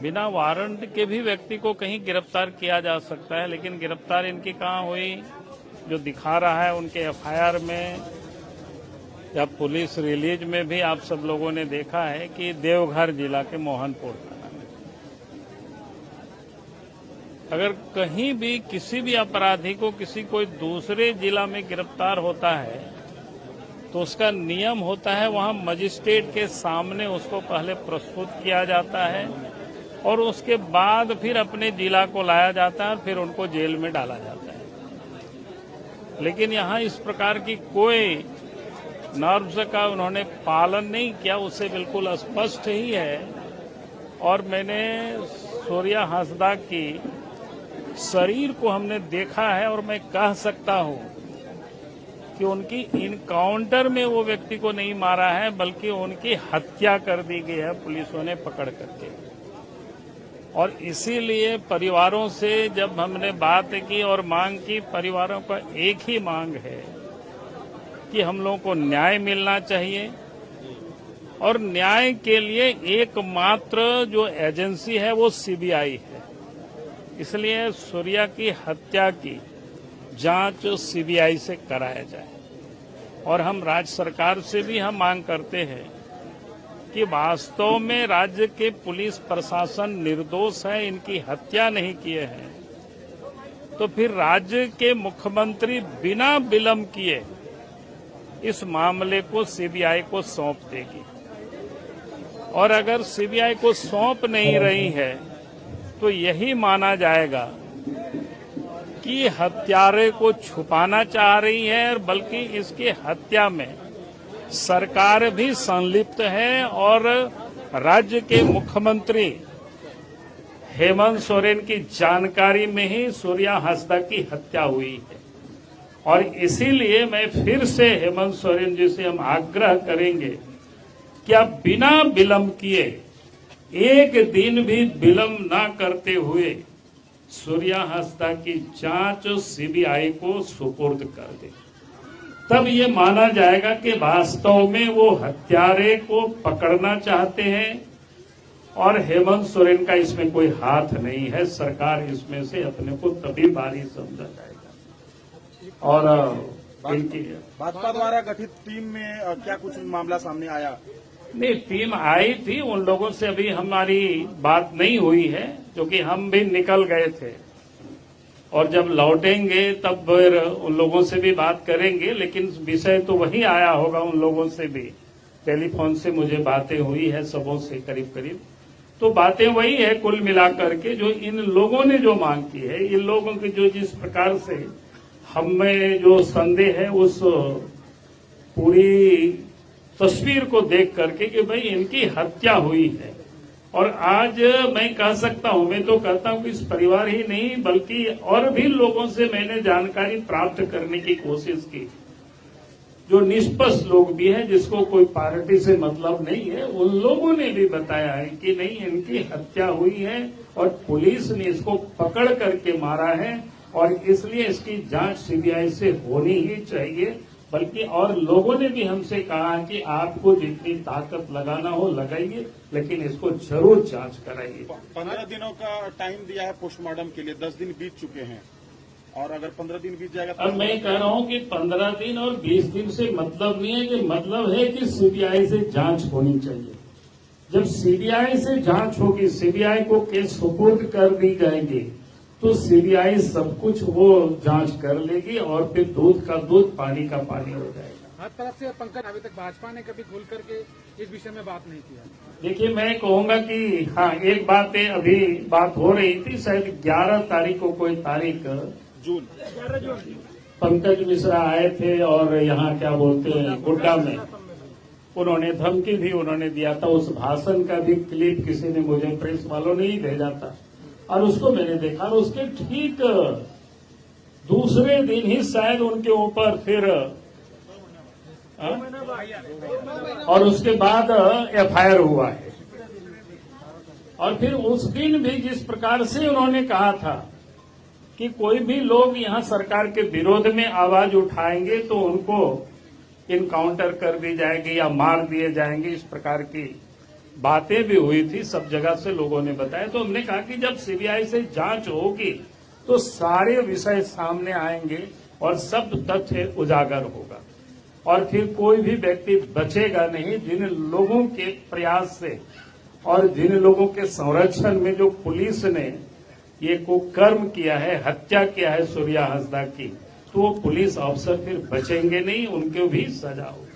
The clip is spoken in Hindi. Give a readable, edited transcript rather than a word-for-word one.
बिना वारंट के भी व्यक्ति को कहीं गिरफ्तार किया जा सकता है, लेकिन गिरफ्तार इनकी कहाँ हुई? जो दिखा रहा है उनके एफआईआर में या पुलिस रिलीज में भी आप सब लोगों ने देखा है कि देवघर जिला के मोहनपुर थाना में। अगर कहीं भी किसी भी अपराधी को किसी कोई दूसरे जिला में गिरफ्तार होता है तो उसका नियम होता है वहां मजिस्ट्रेट के सामने उसको पहले प्रस्तुत किया जाता है और उसके बाद फिर अपने जिला को लाया जाता है और फिर उनको जेल में डाला जाता है। लेकिन यहाँ इस प्रकार की कोई नॉर्म्स का उन्होंने पालन नहीं किया, उससे बिल्कुल स्पष्ट ही है। और मैंने सूर्या हांसदा की शरीर को हमने देखा है और मैं कह सकता हूं कि उनकी इनकाउंटर में वो व्यक्ति को नहीं मारा है, बल्कि उनकी हत्या कर दी गई है पुलिसों ने पकड़ करके। और इसीलिए परिवारों से जब हमने बात की और मांग की, परिवारों का एक ही मांग है कि हम लोगों को न्याय मिलना चाहिए और न्याय के लिए एकमात्र जो एजेंसी है वो सीबीआई है। इसलिए सूर्या की हत्या की जांच सीबीआई से कराया जाए। और हम राज्य सरकार से भी हम मांग करते हैं कि वास्तव में राज्य के पुलिस प्रशासन निर्दोष है, इनकी हत्या नहीं किए हैं, तो फिर राज्य के मुख्यमंत्री बिना विलंब किए इस मामले को सीबीआई को सौंप देगी। और अगर सीबीआई को सौंप नहीं रही है तो यही माना जाएगा कि हत्यारे को छुपाना चाह रही है, और बल्कि इसकी हत्या में सरकार भी संलिप्त है और राज्य के मुख्यमंत्री हेमंत सोरेन की जानकारी में ही सूर्या हांसदा की हत्या हुई है। और इसीलिए मैं फिर से हेमंत सोरेन जी से हम आग्रह करेंगे कि आप बिना विलंब किए, एक दिन भी विलंब ना करते हुए सूर्या हांसदा की जांच सीबीआई को सुपुर्द कर दे। तब ये माना जाएगा कि वास्तव में वो हत्यारे को पकड़ना चाहते हैं और हेमंत सोरेन का इसमें कोई हाथ नहीं है। सरकार इसमें से अपने को तभी बारी समझा जाएगा। और इनकी भाजपा द्वारा गठित टीम में क्या कुछ मामला सामने आया? नहीं, टीम आई थी, उन लोगों से अभी हमारी बात नहीं हुई है क्योंकि हम भी निकल गए थे और जब लौटेंगे तब फिर उन लोगों से भी बात करेंगे। लेकिन विषय तो वही आया होगा, उन लोगों से भी टेलीफोन से मुझे बातें हुई है सबों से करीब करीब, तो बातें वही है कुल मिलाकर के जो इन लोगों ने जो मांग की है। इन लोगों की जो जिस प्रकार से हमें जो संदेह है उस पूरी तस्वीर को देख करके कि भाई इनकी हत्या हुई है। और आज मैं कह सकता हूं, मैं तो कहता हूं कि इस परिवार ही नहीं बल्कि और भी लोगों से मैंने जानकारी प्राप्त करने की कोशिश की, जो निष्पक्ष लोग भी हैं, जिसको कोई पार्टी से मतलब नहीं है, उन लोगों ने भी बताया है कि नहीं, इनकी हत्या हुई है और पुलिस ने इसको पकड़ करके मारा है और इसलिए इसकी जांच सीबीआई से होनी ही चाहिए। बल्कि और लोगों ने भी हमसे कहा कि आपको जितनी ताकत लगाना हो लगाइए, लेकिन इसको जरूर जांच कराइए। 15 दिनों का टाइम दिया है पोस्टमार्टम के लिए, 10 दिन बीत चुके हैं और अगर 15 दिन बीत जाएगा तो अब मैं कह रहा हूं कि 15 दिन और 20 दिन से मतलब नहीं है, कि मतलब है कि सीबीआई से जांच होनी चाहिए। जब सीबीआई से जांच होगी, सीबीआई को केस सुपुर्द कर दी जाएगी, तो सीबीआई सब कुछ वो जांच कर लेगी और फिर दूध का दूध पानी का पानी हो जाएगा। हर तरफ से पंकज, अभी तक भाजपा ने कभी खुल करके इस विषय में बात नहीं किया। देखिए, मैं कहूंगा कि हाँ, एक बात है, अभी बात हो रही थी, शायद 11 तारीख को कोई तारीख जून पंकज मिश्रा आए थे और यहाँ क्या बोलते हैं गुड्डा में उन्होंने धमकी भी उन्होंने दिया था। उस भाषण का भी क्लिप किसी ने मुझे, प्रेस वालों ने ही भेजा था और उसको मैंने देखा और उसके ठीक दूसरे दिन ही शायद उनके ऊपर फिर और उसके बाद एफआईआर हुआ है। और फिर उस दिन भी जिस प्रकार से उन्होंने कहा था कि कोई भी लोग यहां सरकार के विरोध में आवाज उठाएंगे तो उनको इनकाउंटर कर दी जाएगी या मार दिए जाएंगे, इस प्रकार की बातें भी हुई थी, सब जगह से लोगों ने बताया। तो हमने कहा कि जब सीबीआई से जांच होगी तो सारे विषय सामने आएंगे और सब तथ्य उजागर होगा और फिर कोई भी व्यक्ति बचेगा नहीं। जिन लोगों के प्रयास से और जिन लोगों के संरक्षण में जो पुलिस ने ये कुकर्म किया है, हत्या किया है सूर्या हांसदा की, तो वो पुलिस अफसर फिर बचेंगे नहीं, उनको भी सजा होगी।